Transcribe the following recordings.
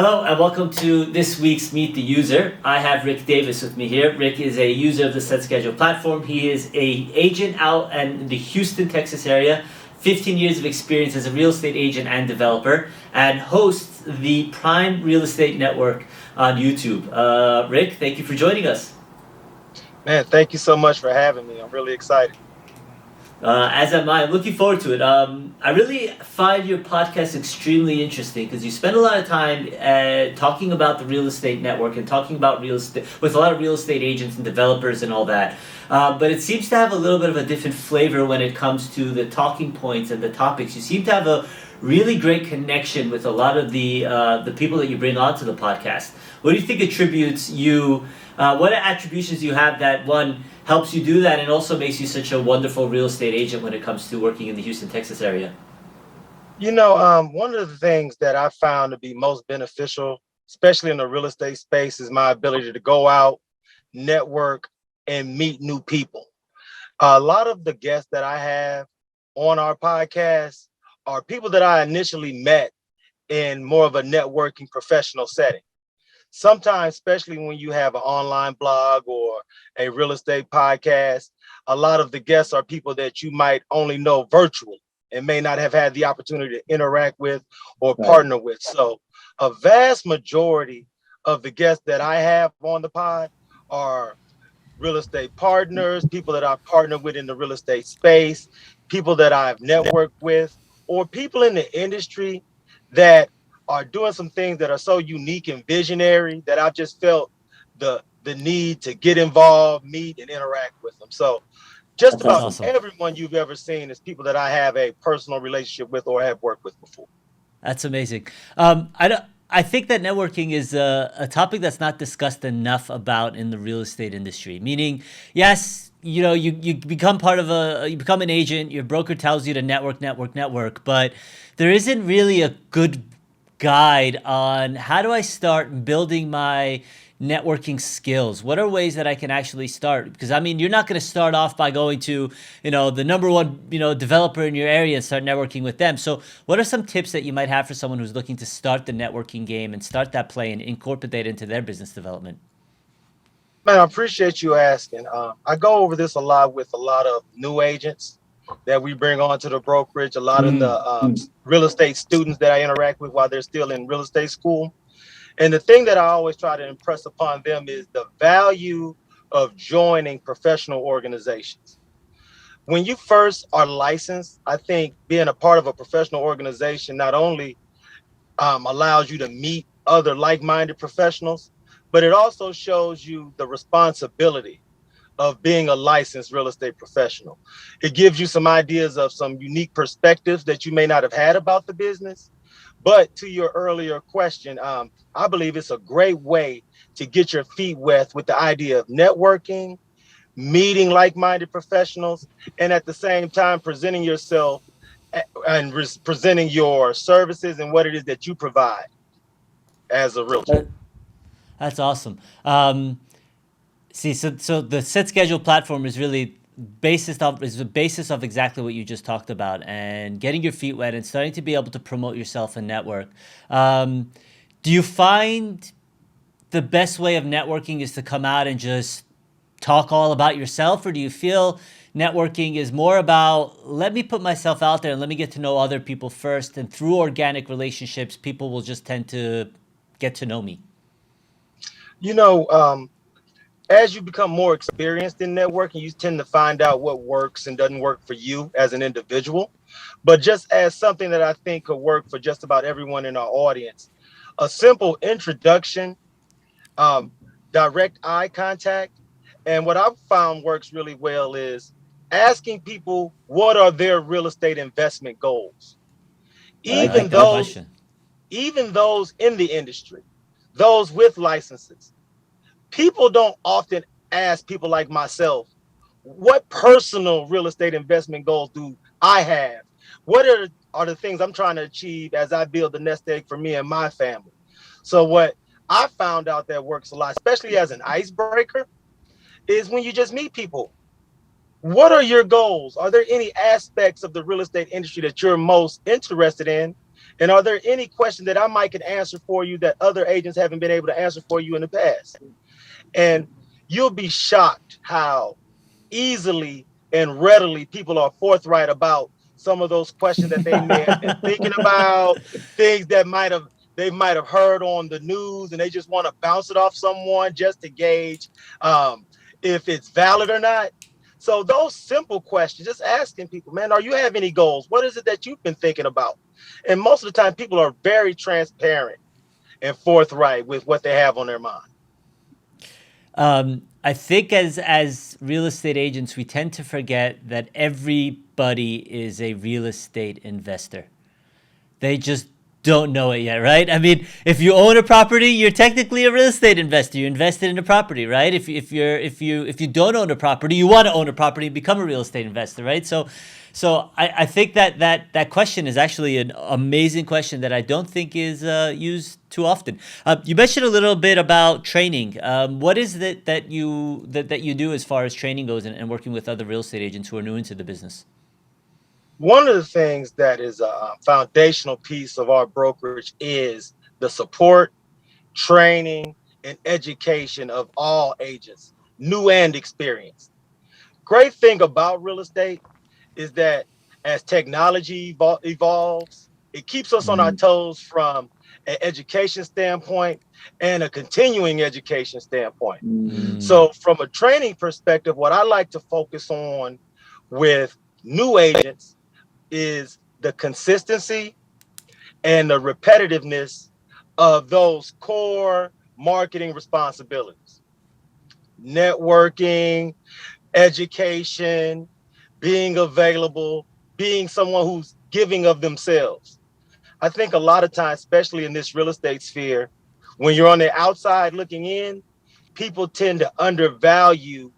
Hello and welcome to this week's Meet the User. I have Ric Davis with me here. Ric is a user of the SetSchedule platform. He is a agent out in the Houston, Texas area, 15 years of experience as a real estate agent and developer, and hosts the Prime Real Estate Network on YouTube. Ric, thank you for joining us. Man, thank you so much for having me. I'm really excited. As am I. I'm looking forward to it. I really find your podcast extremely interesting because you spend a lot of time talking about the real estate network and talking about real estate with a lot of real estate agents and developers and all that. But it seems to have a little bit of a different flavor when it comes to the talking points and the topics. You seem to have a really great connection with a lot of the people that you bring onto the podcast. What do you think attributes you? What attributions you have that one helps you do that and also makes you such a wonderful real estate agent when it comes to working in the Houston, Texas area? One of the things that I found to be most beneficial, especially in the real estate space, is my ability to go out, network, and meet new people. A lot of the guests that I have on our podcast are people that I initially met in more of a networking professional setting. Sometimes, especially when you have an online blog or a real estate podcast, a lot of the guests are people that you might only know virtually and may not have had the opportunity to interact with or partner with. So a vast majority of the guests that I have on the pod are real estate partners, people that I've partnered with in the real estate space, people that I've networked with, or people in the industry that are doing some things that are so unique and visionary that I've just felt the need to get involved, meet, and interact with them. So just That's about awesome. everyone you've ever seen is people that I have a personal relationship with or have worked with before. That's amazing. I think that networking is a topic that's not discussed enough about in the real estate industry. Meaning, yes, you become you become an agent. Your broker tells you to network, but there isn't really a good guide on how do I start building my networking skills. What are ways that I can actually start? Because I mean, you're not going to start off by going to, the number one, developer in your area and start networking with them. So what are some tips that you might have for someone who's looking to start the networking game and start that play and incorporate that into their business development? Man, I appreciate you asking. I go over this a lot with a lot of new agents that we bring on to the brokerage, a lot of the real estate students that I interact with while they're still in real estate school. And the thing that I always try to impress upon them is the value of joining professional organizations. When you first are licensed, I think being a part of a professional organization not only allows you to meet other like-minded professionals, but it also shows you the responsibility of being a licensed real estate professional. It gives you some ideas of some unique perspectives that you may not have had about the business. But to your earlier question, I believe it's a great way to get your feet wet with the idea of networking, meeting like-minded professionals, and at the same time presenting yourself and presenting your services and what it is that you provide as a realtor. That's awesome. So the set schedule platform is really the basis of exactly what you just talked about and getting your feet wet and starting to be able to promote yourself and network. Do you find the best way of networking is to come out and just talk all about yourself, or do you feel networking is more about let me put myself out there and let me get to know other people first, and through organic relationships, people will just tend to get to know me? You know, as you become more experienced in networking, you tend to find out what works and doesn't work for you as an individual. But just as something that I think could work for just about everyone in our audience, a simple introduction, um, direct eye contact. And what I've found works really well is asking people what are their real estate investment goals. I Even like that those, question. even those in the industry, those with licenses. People don't often ask people like myself, what personal real estate investment goals do I have? What are the things I'm trying to achieve as I build the nest egg for me and my family? So what I found out that works a lot, especially as an icebreaker, is when you just meet people. What are your goals? Are there any aspects of the real estate industry that you're most interested in? And are there any questions that I might can answer for you that other agents haven't been able to answer for you in the past? And you'll be shocked how easily and readily people are forthright about some of those questions that they may have been thinking about, things that might have heard on the news, and they just want to bounce it off someone just to gauge um, if it's valid or not. So those simple questions, just asking people, man, are you have any goals? What is it that you've been thinking about? And most of the time, people are very transparent and forthright with what they have on their mind. I think as real estate agents, we tend to forget that everybody is a real estate investor. They just don't know it yet, right? I mean, if you own a property, you're technically a real estate investor. You invested in a property, right? If you don't own a property, you want to own a property and become a real estate investor, right? So I think that question is actually an amazing question that I don't think is used too often. You mentioned a little bit about training. What is it that you do as far as training goes, and working with other real estate agents who are new into the business? One of the things that is a foundational piece of our brokerage is the support, training, and education of all agents, new and experienced. Great thing about real estate is that as technology evolves, it keeps us on our toes from an education standpoint and a continuing education standpoint. So, from a training perspective, what I like to focus on with new agents is the consistency and the repetitiveness of those core marketing responsibilities: networking, education, being available, being someone who's giving of themselves. I think a lot of times, especially in this real estate sphere, when you're on the outside looking in, people tend to undervalue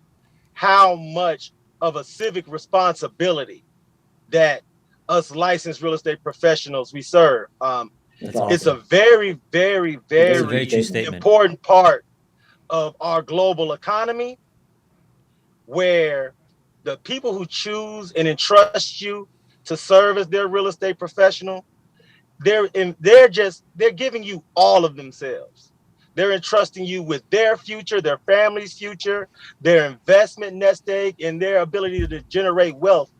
how much of a civic responsibility that us licensed real estate professionals we serve. That's It's a awesome. very, very, That's a very very true statement. important part of our global economy, where the people who choose and entrust you to serve as their real estate professional, they're giving you all of themselves. They're entrusting you with their future, their family's future, their investment nest egg, and their ability to generate wealth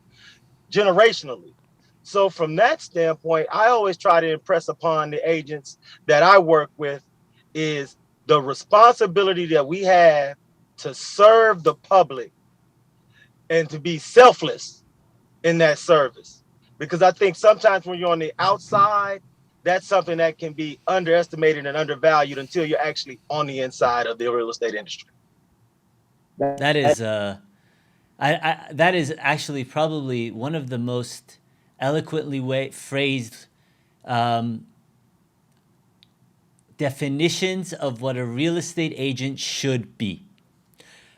generationally. So from that standpoint, I always try to impress upon the agents that I work with is the responsibility that we have to serve the public and to be selfless in that service. Because I think sometimes when you're on the outside, that's something that can be underestimated and undervalued until you're actually on the inside of the real estate industry. That is that is actually probably one of the most eloquently phrased um, definitions of what a real estate agent should be.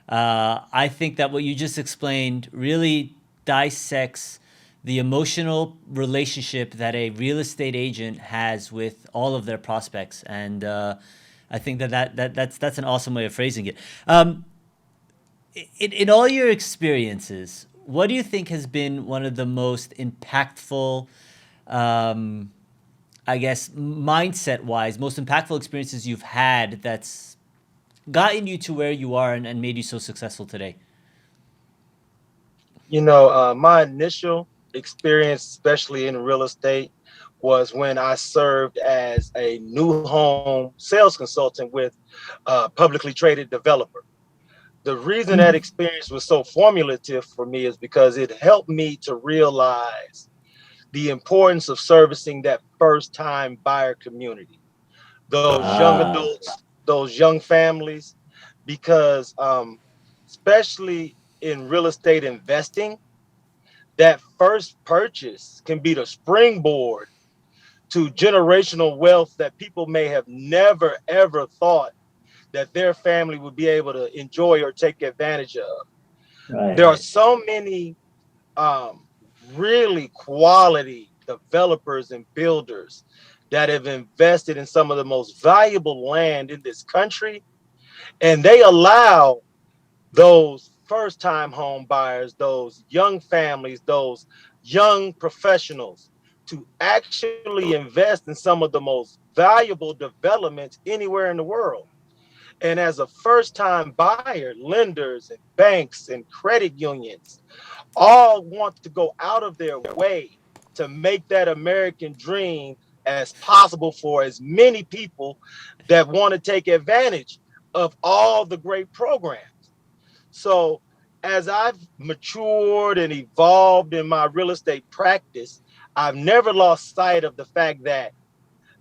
I think that what you just explained really dissects the emotional relationship that a real estate agent has with all of their prospects, and I think that's an awesome way of phrasing it. In all your experiences, what do you think has been one of the most impactful, um, I guess, mindset wise, most impactful experiences you've had that's gotten you to where you are, and made you so successful today? My initial experience, especially in real estate, was when I served as a new home sales consultant with a publicly traded developer. The reason that experience was so formulative for me is because it helped me to realize the importance of servicing that first time buyer community, those young adults, those young families, because especially in real estate investing, that first purchase can be the springboard to generational wealth that people may have never ever thought that their family would be able to enjoy or take advantage of. There are so many um, really quality developers and builders that have invested in some of the most valuable land in this country, and they allow those first time home buyers, those young families, those young professionals to actually invest in some of the most valuable developments anywhere in the world. And as a first time buyer, lenders and banks and credit unions all want to go out of their way to make that American dream as possible for as many people that want to take advantage of all the great programs. So, as I've matured and evolved in my real estate practice, I've never lost sight of the fact that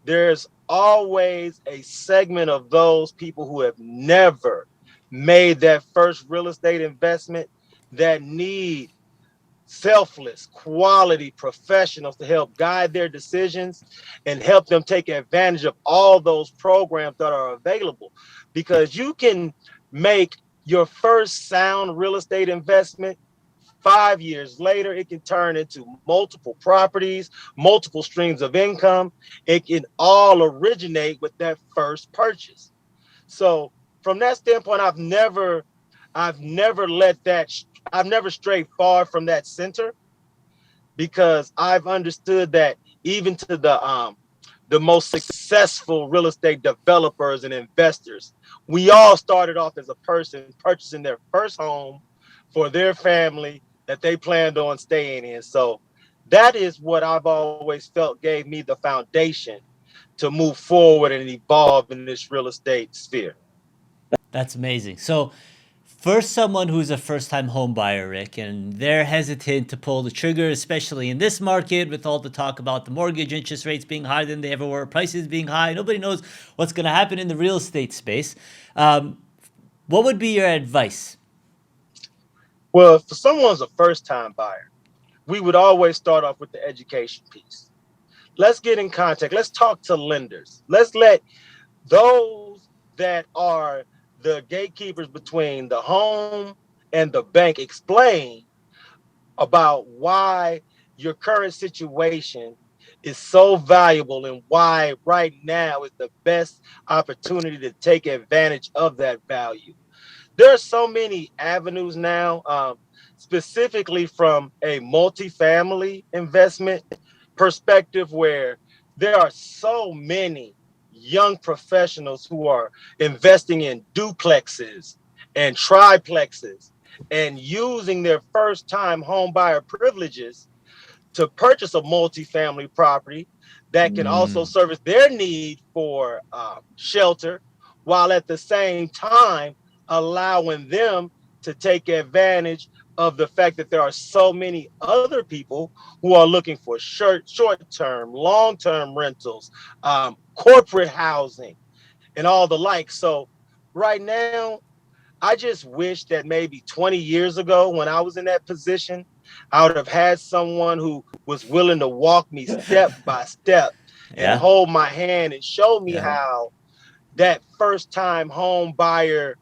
there's always a segment of those people who have never made that first real estate investment that need selfless, quality professionals to help guide their decisions and help them take advantage of all those programs that are available. Because you can make your first sound real estate investment 5 years later, it can turn into multiple properties, multiple streams of income. It can all originate with that first purchase. So from that standpoint, I've never let that, I've never strayed far from that center because I've understood that even to the most successful real estate developers and investors, we all started off as a person purchasing their first home for their family that they planned on staying in. So that is what I've always felt gave me the foundation to move forward and evolve in this real estate sphere. That's amazing. So, for someone who's a first time home buyer, Rick, and they're hesitant to pull the trigger, especially in this market with all the talk about the mortgage interest rates being higher than they ever were, prices being high, nobody knows what's going to happen in the real estate space. Um, what would be your advice? Well, for someone's a first time buyer, we would always start off with the education piece. Let's get in contact. Let's talk to lenders. Let's let those that are the gatekeepers between the home and the bank explain about why your current situation is so valuable and why right now is the best opportunity to take advantage of that value. There are so many avenues now, specifically from a multifamily investment perspective, where there are so many young professionals who are investing in duplexes and triplexes and using their first time home buyer privileges to purchase a multifamily property that can also Mm. service their need for shelter, while at the same time allowing them to take advantage of the fact that there are so many other people who are looking for short-term, long-term rentals, corporate housing, and all the like. So right now, I just wish that maybe 20 years ago, when I was in that position, I would have had someone who was willing to walk me step by step and Yeah. hold my hand and show me Yeah. how that first time home buyer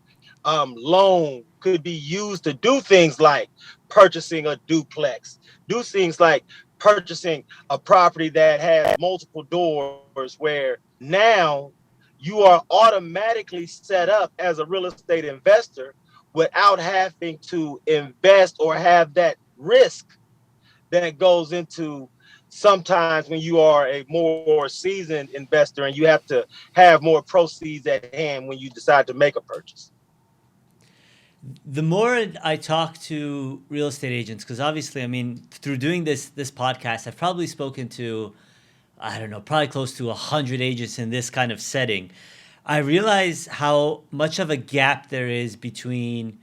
loan could be used to do things like purchasing a duplex, do things like purchasing a property that has multiple doors where now you are automatically set up as a real estate investor without having to invest or have that risk that goes into sometimes when you are a more seasoned investor and you have to have more proceeds at hand when you decide to make a purchase. The more I talk to real estate agents, because obviously, I mean, through doing this podcast, I've probably spoken to, I don't know, probably close to 100 agents in this kind of setting. I realize how much of a gap there is between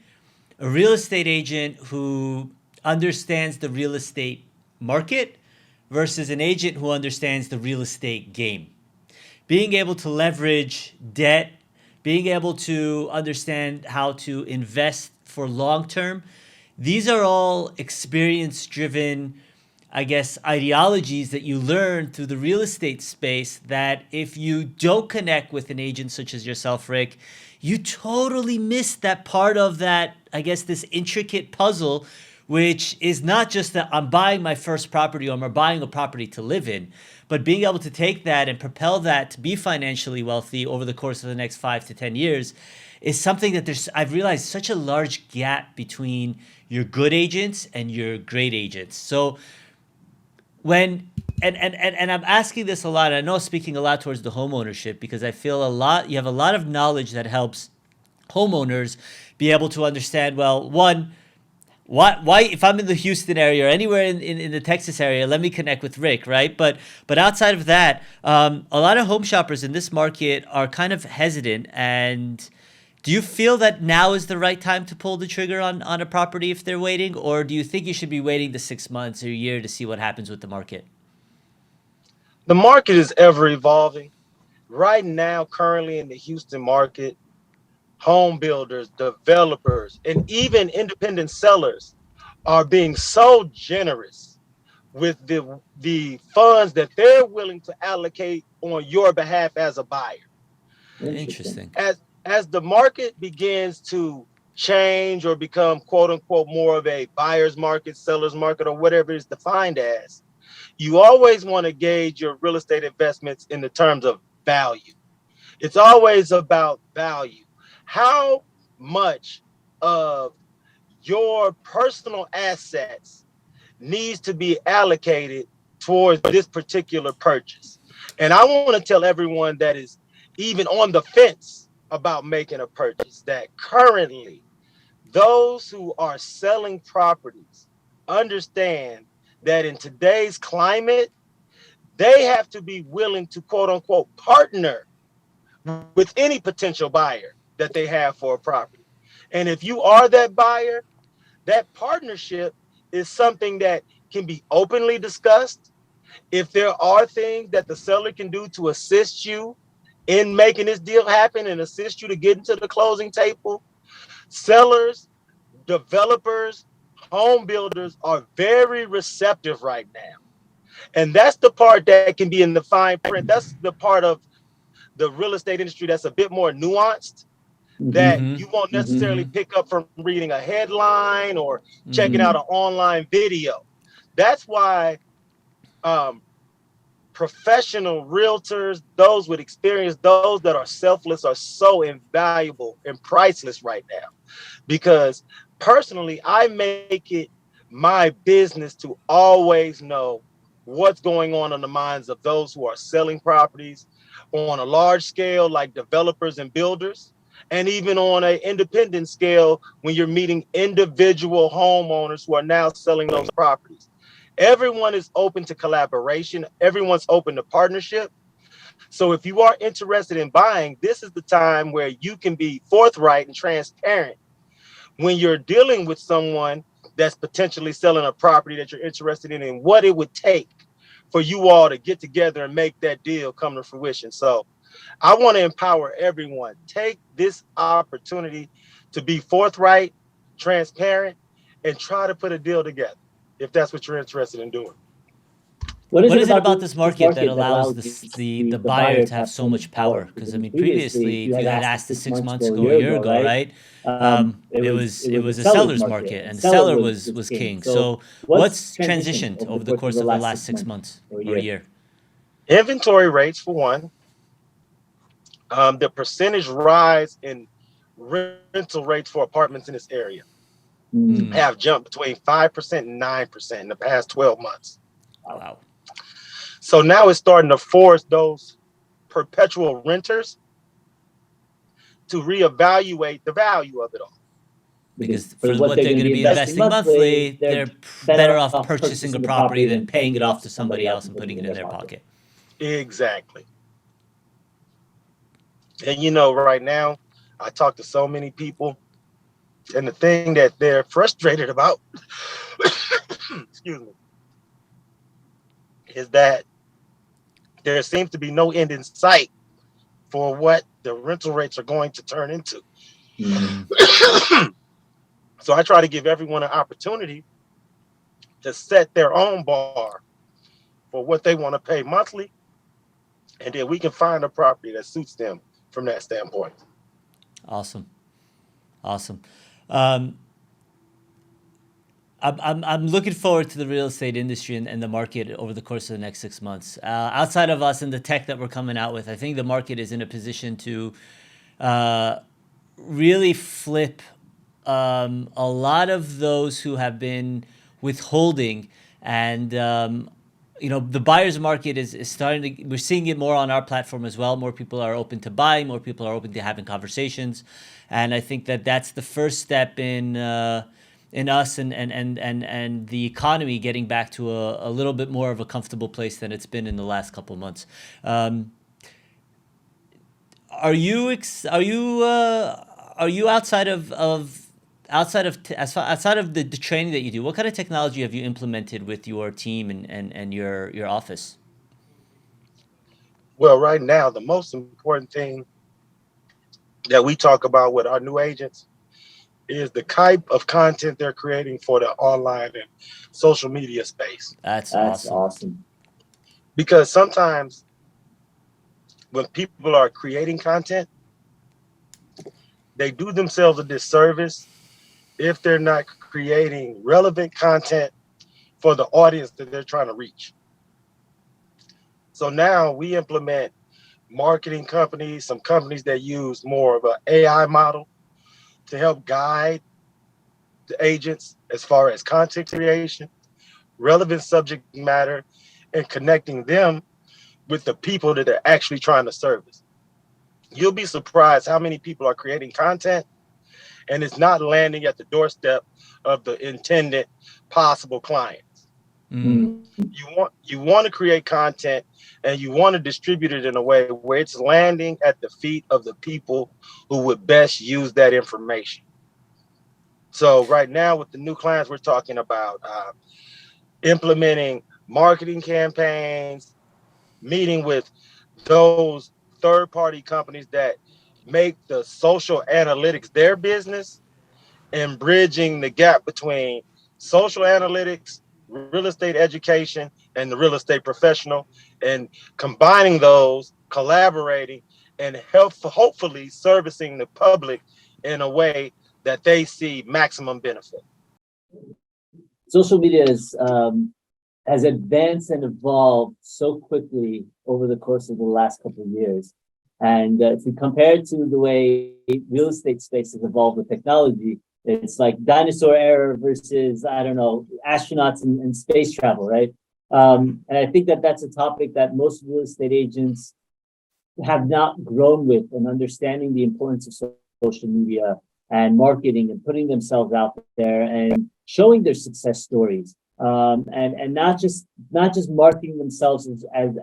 a real estate agent who understands the real estate market versus an agent who understands the real estate game. Being able to leverage debt, being able to understand how to invest for long term, these are all experience driven, I guess, ideologies that you learn through the real estate space that if you don't connect with an agent such as yourself, Rick, you totally miss that part of that, I guess, this intricate puzzle, which is not just that I'm buying my first property or I'm buying a property to live in, but being able to take that and propel that to be financially wealthy over the course of the next 5 to 10 years is something that I've realized such a large gap between your good agents and your great agents. So when and I'm asking this a lot. I know speaking a lot towards the home ownership because I feel a lot you have a lot of knowledge that helps homeowners be able to understand, well, one, why if I'm in the Houston area or anywhere in the Texas area, let me connect with Rick, right? But outside of that, a lot of home shoppers in this market are kind of hesitant. And do you feel that now is the right time to pull the trigger on a property if they're waiting, or do you think you should be waiting the 6 months or a year to see what happens with the market? The market is ever evolving. Right now, currently in the Houston market, home builders, developers, and even independent sellers are being so generous with the funds that they're willing to allocate on your behalf as a buyer. Interesting. As the market begins to change or become quote unquote more of a buyer's market, seller's market, or whatever it's defined as, you always want to gauge your real estate investments in the terms of value. It's always about value. How much of your personal assets needs to be allocated towards this particular purchase? And I want to tell everyone that is even on the fence about making a purchase that currently those who are selling properties understand that in today's climate, they have to be willing to quote unquote partner with any potential buyer that they have for a property. And if you are that buyer, that partnership is something that can be openly discussed. If there are things that the seller can do to assist you in making this deal happen and assist you to get into the closing table, sellers, developers, home builders are very receptive right now. And that's the part that can be in the fine print. That's the part of the real estate industry that's a bit more nuanced that Mm-hmm. you won't necessarily pick up from reading a headline or checking Mm-hmm. out an online video. That's why um, professional realtors, those with experience, those that are selfless are so invaluable and priceless right now. Because personally, I make it my business to always know what's going on in the minds of those who are selling properties on a large scale, like developers and builders, and even on an independent scale when you're meeting individual homeowners who are now selling those properties. Everyone is open to collaboration, everyone's open to partnership. So if you are interested in buying, this is the time where you can be forthright and transparent when you're dealing with someone that's potentially selling a property that you're interested in and what it would take for you all to get together and make that deal come to fruition. So I want to empower everyone. Take this opportunity to be forthright, transparent, and try to put a deal together if that's what you're interested in doing. What is it about this market that allows the buyer to have so much power? Because I mean, previously, if you had asked us 6 months ago, a year ago, right, it was a seller's market, and the seller was king. So what's transitioned over the course of the last 6 months or a year? Inventory rates, for one, the percentage rise in rental rates for apartments in this area have Mm, jumped between 5% and 9% in the past 12 months. wow. So now it's starting to force those perpetual renters to reevaluate the value of it all. Because for what they're going to be investing monthly, they're better off purchasing a property than paying it off to somebody else and putting it in their pocket. Exactly. And you know, right now, I talk to so many people, and the thing that they're frustrated about, excuse me, is that there seems to be no end in sight for what the rental rates are going to turn into. Mm, So I try to give everyone an opportunity to set their own bar for what they want to pay monthly, and then we can find a property that suits them from that standpoint. awesome. Awesome. Um, I'm looking forward to the real estate industry and the market over the course of the next 6 months. Outside of us and the tech that we're coming out with, I think the market is in a position to uh, really flip a lot of those who have been withholding and the buyer's market is starting to, we're seeing it more on our platform as well. More people are open to buying, more people are open to having conversations. And I think that that's the first step in us and the economy getting back to a little bit more of a comfortable place than it's been in the last couple of months. Are you outside of the training that you do, what kind of technology have you implemented with your team and your office? Well, right now, the most important thing that we talk about with our new agents is the type of content they're creating for the online and social media space. That's That's awesome. awesome. Because sometimes when people are creating content, they do themselves a disservice if they're not creating relevant content for the audience that they're trying to reach. So now we implement marketing companies, some companies that use more of an AI model to help guide the agents as far as content creation, relevant subject matter, and connecting them with the people that they're actually trying to service. You'll be surprised how many people are creating content and it's not landing at the doorstep of the intended possible clients. Mm. You want to create content and you want to distribute it in a way where it's landing at the feet of the people who would best use that information. So right now with the new clients, we're talking about implementing marketing campaigns, meeting with those third-party companies that make the social analytics their business, and bridging the gap between social analytics, real estate education, and the real estate professional, and combining those, collaborating, and hopefully servicing the public in a way that they see maximum benefit. Social media has advanced and evolved so quickly over the course of the last couple of years. And if we compare it to the way real estate space has evolved with technology, it's like dinosaur era versus, I don't know, astronauts and space travel, right? And I think that that's a topic that most real estate agents have not grown with, and understanding the importance of social media and marketing and putting themselves out there and showing their success stories. And not just marketing themselves as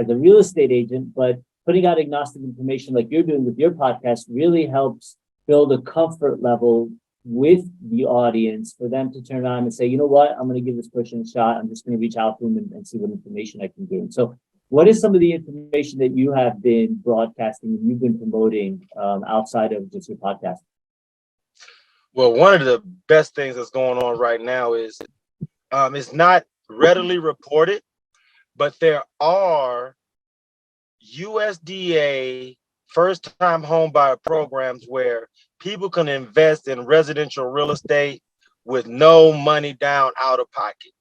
a real estate agent, but putting out agnostic information like you're doing with your podcast really helps build a comfort level with the audience for them to turn on and say, you know what, I'm going to give this person a shot. I'm just going to reach out to them and see what information I can gain. So what is some of the information that you have been broadcasting and you've been promoting outside of just your podcast? Well, one of the best things that's going on right now is it's not readily reported, but there are USDA first-time home buyer programs where people can invest in residential real estate with no money down out of pocket.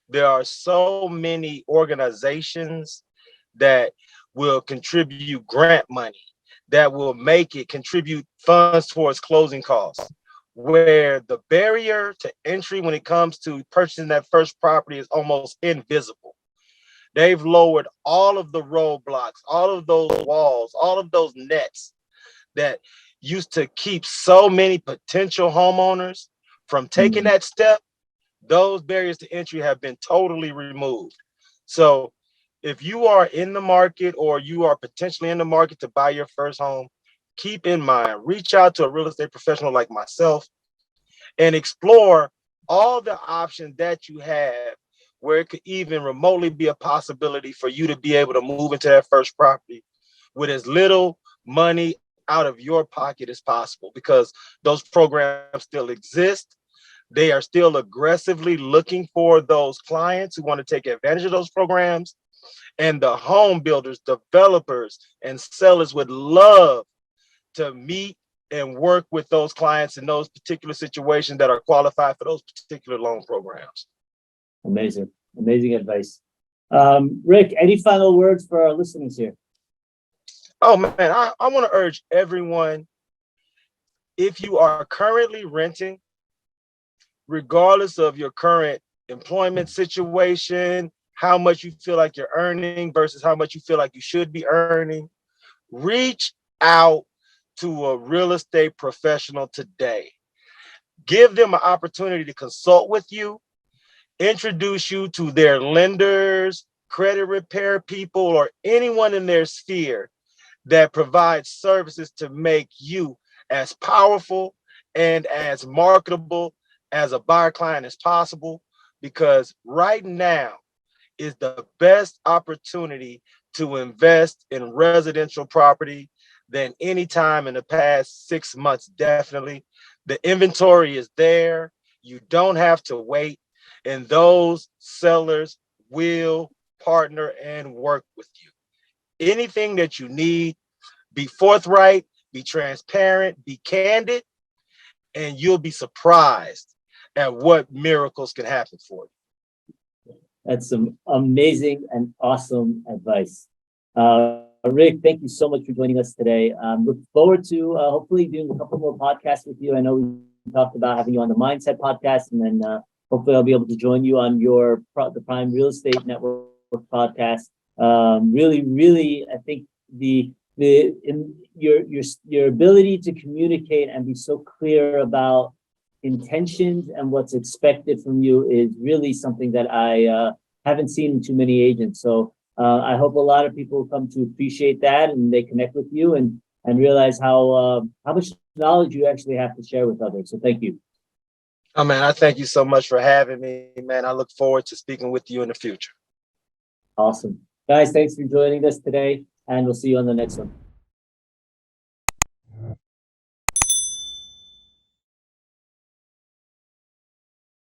There are so many organizations that will contribute grant money, that will make it contribute funds towards closing costs, where the barrier to entry when it comes to purchasing that first property is almost invisible. They've lowered all of the roadblocks, all of those walls, all of those nets that used to keep so many potential homeowners from taking that step. Those barriers to entry have been totally removed. So if you are in the market or you are potentially in the market to buy your first home, keep in mind, reach out to a real estate professional like myself and explore all the options that you have where it could even remotely be a possibility for you to be able to move into that first property with as little money out of your pocket as possible, because those programs still exist. They are still aggressively looking for those clients who want to take advantage of those programs. And the home builders, developers, and sellers would love to meet and work with those clients in those particular situations that are qualified for those particular loan programs. Amazing advice. Ric, any final words for our listeners here? Oh man, I want to urge everyone, if you are currently renting, regardless of your current employment situation, how much you feel like you're earning versus how much you feel like you should be earning, reach out to a real estate professional today. Give them an opportunity to consult with you, introduce you to their lenders, credit repair people, or anyone in their sphere that provides services to make you as powerful and as marketable as a buyer client as possible. Because right now is the best opportunity to invest in residential property than any time in the past 6 months, definitely. The inventory is there. You don't have to wait. And those sellers will partner and work with you. Anything that you need, be forthright, be transparent, be candid, and you'll be surprised at what miracles can happen for you. That's some amazing and awesome advice. Rick, thank you so much for joining us today. Look forward to hopefully doing a couple more podcasts with you. I know we talked about having you on the Mindset podcast, and then hopefully I'll be able to join you on the Prime Real Estate Network podcast. Really, I think your ability to communicate and be so clear about intentions and what's expected from you is really something that I haven't seen in too many agents. So I hope a lot of people come to appreciate that, and they connect with you and realize how much knowledge you actually have to share with others. So thank you. Oh man, I thank you so much for having me, man. I look forward to speaking with you in the future. Awesome. Guys, thanks for joining us today, and we'll see you on the next one.